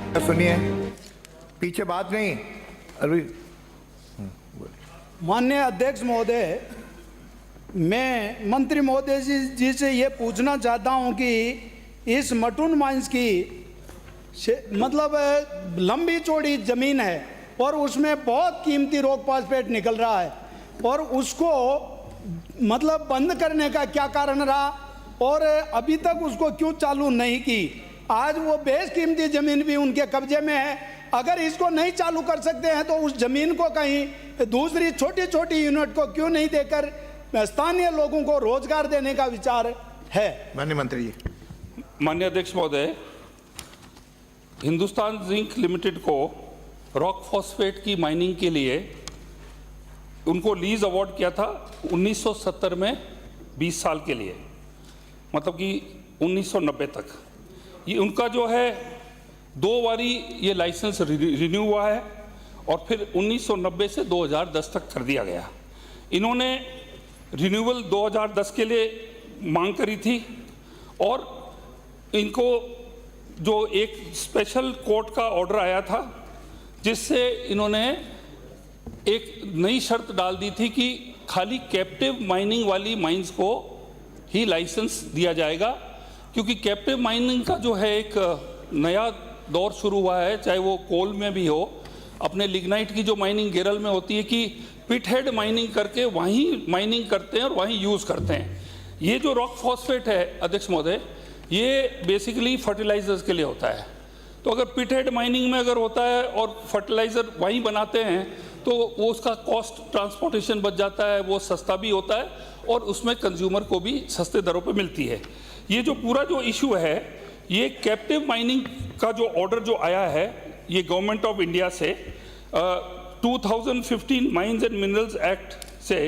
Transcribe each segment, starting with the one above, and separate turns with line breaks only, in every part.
सुनिए, पीछे बात नहीं अभी।
माननीय अध्यक्ष महोदय, मैं मंत्री महोदय जी से ये पूछना चाहता हूं कि इस मटून माइंस की मतलब लंबी चौड़ी जमीन है और उसमें बहुत कीमती रॉक फॉस्फेट निकल रहा है और उसको मतलब बंद करने का क्या कारण रहा और अभी तक उसको क्यों चालू नहीं की। आज वो बेशकीमती जमीन भी उनके कब्जे में है। अगर इसको नहीं चालू कर सकते हैं तो उस जमीन को कहीं दूसरी छोटी छोटी यूनिट को क्यों नहीं देकर स्थानीय लोगों को रोजगार देने का विचार है।
माननीय मंत्री जी।
माननीय अध्यक्ष महोदय, हिंदुस्तान जिंक लिमिटेड को रॉक फॉस्फेट की माइनिंग के लिए उनको लीज अवार्ड किया था 1970 में 20 साल के लिए, मतलब कि 1990 तक। ये उनका जो है 2 बारी ये लाइसेंस रिन्यू हुआ है और फिर 1990 से 2010 तक कर दिया गया। इन्होंने रिन्यूअल 2010 के लिए मांग करी थी और इनको जो एक स्पेशल कोर्ट का ऑर्डर आया था जिससे इन्होंने एक नई शर्त डाल दी थी कि खाली कैप्टिव माइनिंग वाली माइंस को ही लाइसेंस दिया जाएगा, क्योंकि कैप्टिव माइनिंग का जो है एक नया दौर शुरू हुआ है, चाहे वो कोल में भी हो। अपने लिग्नाइट की जो माइनिंग केरल में होती है कि पिट हेड माइनिंग करके वहीं माइनिंग करते हैं और वहीं यूज़ करते हैं। ये जो रॉक फॉस्फेट है अध्यक्ष महोदय, ये बेसिकली फर्टिलाइजर्स के लिए होता है। तो अगर पिट हेड माइनिंग में अगर होता है और फर्टिलाइज़र वहीं बनाते हैं तो वो उसका कॉस्ट ट्रांसपोर्टेशन बच जाता है, वो सस्ता भी होता है और उसमें कंज्यूमर को भी सस्ते दरों पे मिलती है। ये जो पूरा जो इशू है, ये कैप्टिव माइनिंग का जो ऑर्डर जो आया है ये गवर्नमेंट ऑफ इंडिया से 2015 माइंस एंड मिनरल्स एक्ट से,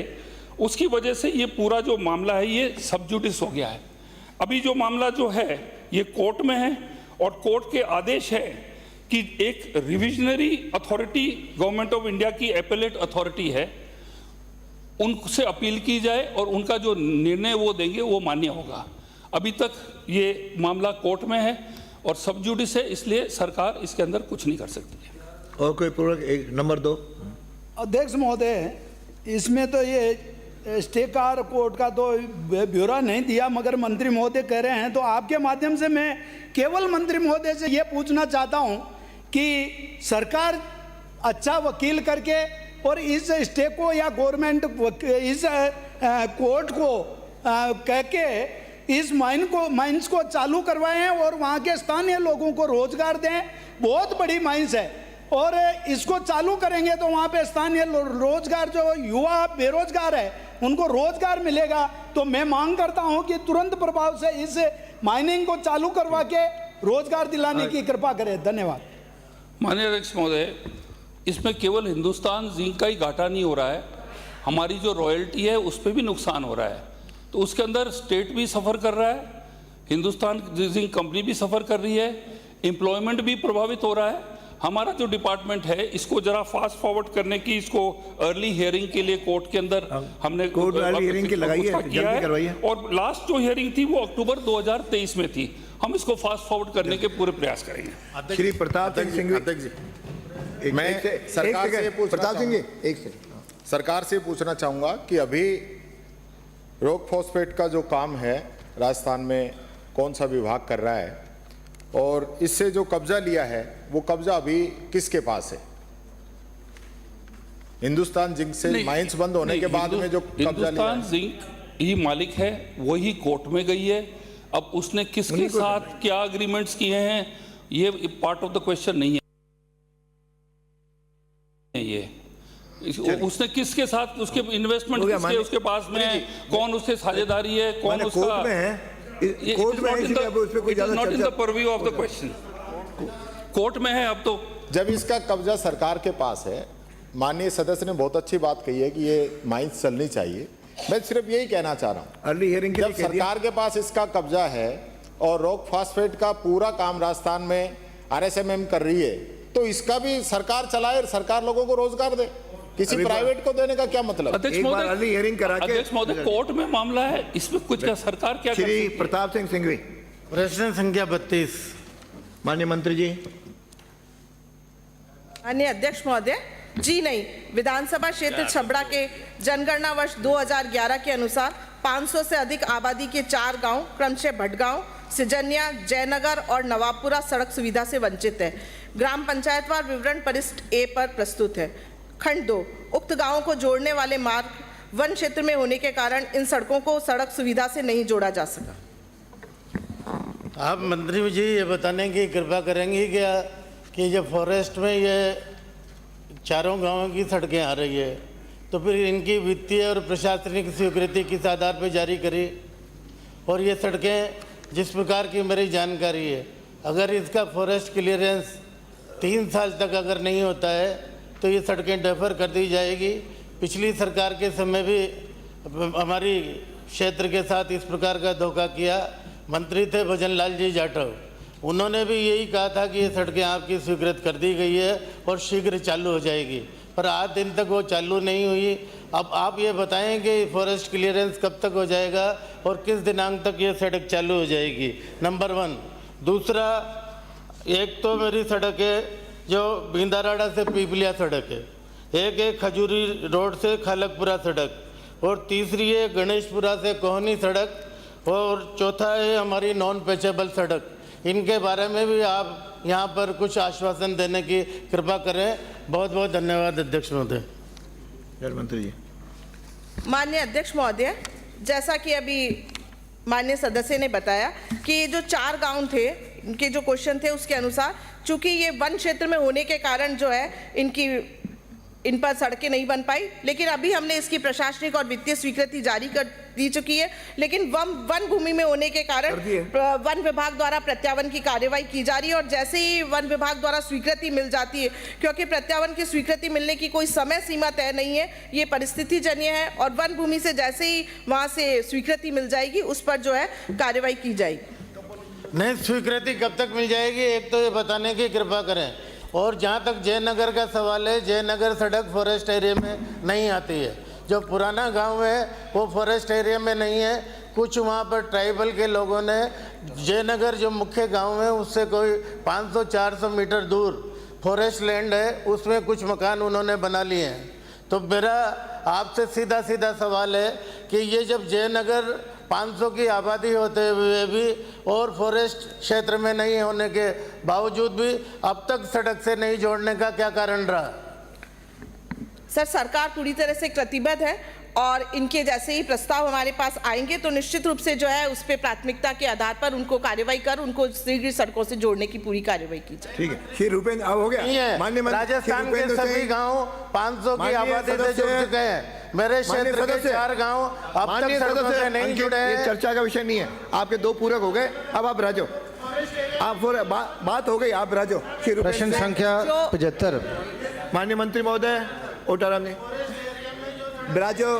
उसकी वजह से ये पूरा जो मामला है ये सब जुडिस हो गया है। अभी जो मामला जो है ये कोर्ट में है और कोर्ट के आदेश है कि एक revisionary authority government of India की एपेलेट अथॉरिटी है, उनसे अपील की जाए और उनका जो निर्णय वो देंगे वो मान्य होगा। अभी तक ये मामला कोर्ट में है और सब जुडिस है, इसलिए सरकार इसके अंदर कुछ नहीं कर सकती है।
और कोई पूर्वक एक नंबर 2।
अध्यक्ष महोदय, इसमें तो ये स्टेकार कोर्ट का तो ब्यौरा नहीं दिया, मगर मंत्री महोदय कह रहे हैं तो आपके माध्यम से मैं केवल मंत्री महोदय से ये पूछना चाहता हूं कि सरकार अच्छा वकील करके और इस स्टे को या गवर्नमेंट इस कोर्ट को कह के इस माइंस को चालू करवाएं और वहाँ के स्थानीय लोगों को रोजगार दें। बहुत बड़ी माइंस है और इसको चालू करेंगे तो वहाँ पे स्थानीय रोजगार, जो युवा बेरोजगार है उनको रोजगार मिलेगा। तो मैं मांग करता हूँ कि तुरंत प्रभाव से इस माइनिंग को चालू करवा के रोजगार दिलाने की कृपा करें। धन्यवाद।
माननीय अध्यक्ष महोदय, इसमें केवल हिंदुस्तान जिंक का ही घाटा नहीं हो रहा है, हमारी जो रॉयल्टी है उस पर भी नुकसान हो रहा है। तो उसके अंदर स्टेट भी सफ़र कर रहा है, हिंदुस्तान जिंक कंपनी भी सफ़र कर रही है, एम्प्लॉयमेंट भी प्रभावित हो रहा है। हमारा जो डिपार्टमेंट है इसको जरा फास्ट फॉरवर्ड करने की, इसको अर्ली हियरिंग के लिए कोर्ट के अंदर हमने
कोर्ट अर्ली हियरिंग की लगाई है, जल्दी करवाइए।
और लास्ट जो हियरिंग थी वो अक्टूबर 2023 में थी। हम इसको फास्ट फॉरवर्ड करने के पूरे प्रयास करेंगे।
श्री प्रताप सिंह
अध्यक्ष जी, मैं सरकार से
प्रताप सिंह जी एक
सरकार से पूछना चाहूँगा कि अभी रॉक फॉस्फेट का जो काम है राजस्थान में कौन सा विभाग कर रहा है और इससे जो कब्जा लिया है वो कब्जा अभी किसके पास है? हिंदुस्तान जिंक से माइंस बंद होने के बाद में जो कब्जा लिया है,
हिंदुस्तान जिंक ही मालिक है, वही कोर्ट में गई है। अब उसने किसके साथ क्या एग्रीमेंट्स किए हैं ये पार्ट ऑफ द क्वेश्चन नहीं है। ये उसने किसके साथ उसके इन्वेस्टमेंट किसके उसके पास में है, कौन उससे साझेदारी है, कौन उसका
कोर्ट में है, कोर्ट में है, इसलिए अब उस पे कोई ज्यादा
not in the purview of the question. Court में है अब तो। जब
इसका कब्जा सरकार के पास है, माननीय सदस्य ने बहुत अच्छी बात कही है कि ये माइंस चलनी चाहिए। मैं सिर्फ यही कहना चाह रहा हूँ,
अर्ली हियरिंग
जब सरकार के पास इसका कब्जा है और रॉक फॉस्फेट का पूरा काम राजस्थान में RSMM कर रही है, तो इसका भी सरकार चलाए, सरकार लोगों को रोजगार दे। किसी प्राइवेट को देने का क्या मतलब?
अध्यक्ष
महोदय, कोर्ट में मामला है, इसमें कुछ क्या सरकार क्या?
श्री प्रताप सिंह सिंघवी,
प्रश्न संख्या 32।
माननीय मंत्री जी।
माननीय अध्यक्ष महोदय, जी नहीं, विधानसभा क्षेत्र छबड़ा के जनगणना वर्ष 2011 के अनुसार 500 से अधिक आबादी के 4 गांव क्रमशः भटगांव, सिजनिया, जयनगर और नवाबपुरा सड़क सुविधा से वंचित है। ग्राम पंचायतवार विवरण परिशिष्ट ए पर प्रस्तुत है। खंड 2, उक्त गांवों को जोड़ने वाले मार्ग वन क्षेत्र में होने के कारण इन सड़कों को सड़क सुविधा से नहीं जोड़ा जा सका।
आप मंत्री जी ये बताने की कृपा करेंगी क्या कि जब फॉरेस्ट में ये चारों गांवों की सड़कें आ रही है तो फिर इनकी वित्तीय और प्रशासनिक स्वीकृति किस आधार पर जारी करी? और ये सड़कें जिस प्रकार की मेरी जानकारी है, अगर इसका फॉरेस्ट क्लियरेंस 3 साल तक अगर नहीं होता है तो ये सड़कें डेफर कर दी जाएगी। पिछली सरकार के समय भी हमारी क्षेत्र के साथ इस प्रकार का धोखा किया। मंत्री थे भजन लाल जी जाटव, उन्होंने भी यही कहा था कि ये सड़कें आपकी स्वीकृत कर दी गई है और शीघ्र चालू हो जाएगी, पर आज दिन तक वो चालू नहीं हुई। अब आप ये बताएं कि फॉरेस्ट क्लियरेंस कब तक हो जाएगा और किस दिनांक तक ये सड़क चालू हो जाएगी, नंबर 1। दूसरा, एक तो मेरी सड़क है जो बिंदाराड़ा से पीपलिया सड़क है, एक है खजूरी रोड से खालकपुरा सड़क, और तीसरी है गणेशपुरा से कोहनी सड़क, और चौथा है हमारी नॉन पेचेबल सड़क। इनके बारे में भी आप यहाँ पर कुछ आश्वासन देने की कृपा करें। बहुत बहुत धन्यवाद अध्यक्ष महोदय।
जल मंत्री जी।
माननीय अध्यक्ष महोदय, जैसा कि अभी माननीय सदस्य ने बताया कि ये जो 4 गांव थे, इनके जो क्वेश्चन थे उसके अनुसार, चूंकि ये वन क्षेत्र में होने के कारण जो है इन पर सड़कें नहीं बन पाई, लेकिन अभी हमने इसकी प्रशासनिक और वित्तीय स्वीकृति जारी कर दी चुकी है। लेकिन वन भूमि में होने के कारण वन विभाग द्वारा प्रत्यावन की कार्यवाही की जा रही है, और जैसे ही वन विभाग द्वारा स्वीकृति मिल जाती है, क्योंकि प्रत्यावन की स्वीकृति मिलने की कोई समय सीमा तय नहीं है, ये परिस्थिति जन्य है, और वन भूमि से जैसे ही वहाँ से स्वीकृति मिल जाएगी उस पर जो है कार्यवाही की जाएगी।
नहीं, स्वीकृति कब तक मिल जाएगी एक तो ये बताने की कृपा करें। और जहाँ तक जयनगर का सवाल है, जयनगर सड़क फॉरेस्ट एरिया में नहीं आती है। जो पुराना गांव है वो फॉरेस्ट एरिया में नहीं है। कुछ वहाँ पर ट्राइबल के लोगों ने जयनगर जो मुख्य गांव है उससे कोई 500-400 मीटर दूर फॉरेस्ट लैंड है, उसमें कुछ मकान उन्होंने बना लिए हैं। तो मेरा आपसे सीधा सीधा सवाल है कि ये जब जयनगर 500 की आबादी होते हुए भी और फॉरेस्ट क्षेत्र में नहीं होने के बावजूद भी अब तक सड़क से नहीं जोड़ने का क्या कारण रहा?
सर, सरकार पूरी तरह से प्रतिबद्ध है, और इनके जैसे ही प्रस्ताव हमारे पास आएंगे तो निश्चित रूप से जो है उस पर प्राथमिकता के आधार पर उनको कार्रवाई कर उनको शीघ्र सड़कों से जोड़ने की पूरी कार्रवाई की जाए।
ठीक है, श्री रूपेंद्र अब हो गया। माननीय
राजस्थान के सभी गांव 500 की आबादी से जुड़ चुके हैं। मेरे क्षेत्र के 4 गांव अब तक सड़कों से नहीं जुड़े हैं।
ये चर्चा का विषय नहीं है। आपके 2 पूरक हो गए, अब आप राजो, आप बात हो गई, आप राजो।
प्रश्न संख्या 75।
माननीय मंत्री महोदय ओटाराम जी, राजो।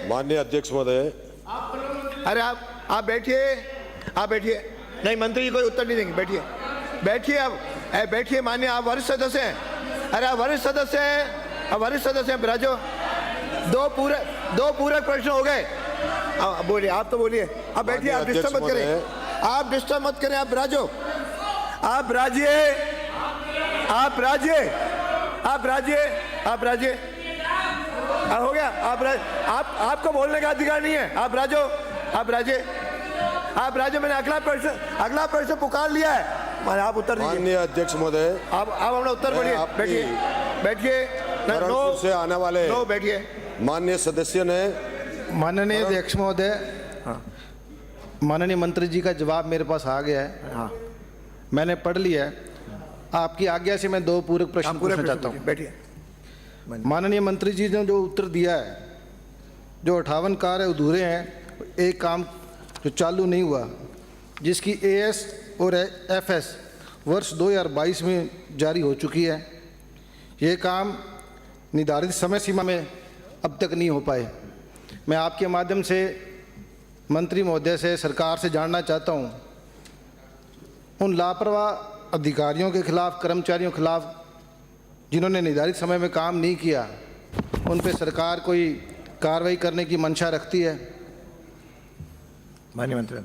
माननीय अध्यक्ष महोदय,
अरे आप बैठिए, आप बैठिए। नहीं, मंत्री जी कोई उत्तर नहीं देंगे, बैठिए बैठिए। अब बैठिए माननीय, आप वरिष्ठ सदस्य हैं। अरे आप वरिष्ठ सदस्य हैं, अब वरिष्ठ सदस्य हैं, राजो। 2 पूरक प्रश्न हो गए। अब बोलिए, आप तो बोलिए। अब बैठिए, आप डिस्टर्ब मत करें, आप डिस्टर्ब मत करें, आप राजो, आप राजिए, आप राजिए, आप राजिए, आप राजिए। हो गया, आपको बोलने का अधिकार नहीं है। आप राजो, आप राजिए, आप राजो। मैंने अगला प्रश्न पुकार लिया है, आप उत्तर दीजिए।
माननीय अध्यक्ष महोदय,
आप अपना उत्तर बोलिए। बैठिए, बैठिए।
नारायणपुर से आने वाले
बैठिए।
माननीय सदस्य ने।
माननीय अध्यक्ष महोदय, माननीय मंत्री जी का जवाब मेरे पास आ गया है।
हाँ,
मैंने पढ़ लिया है। आपकी आज्ञा से मैं 2 पूरक प्रश्न पूछना चाहता हूँ।
बैठिए।
माननीय मंत्री जी ने जो उत्तर दिया है, जो 58 कार्य अधूरे हैं, एक काम जो चालू नहीं हुआ, जिसकी AS और FS वर्ष 2022 में जारी हो चुकी है, ये काम निर्धारित समय सीमा में अब तक नहीं हो पाए। मैं आपके माध्यम से मंत्री महोदय से, सरकार से जानना चाहता हूँ, उन लापरवाह अधिकारियों के खिलाफ, कर्मचारियों के खिलाफ जिन्होंने निर्धारित समय में काम नहीं किया, उन पे सरकार कोई कार्रवाई करने की मंशा रखती है?
माननीय मंत्री।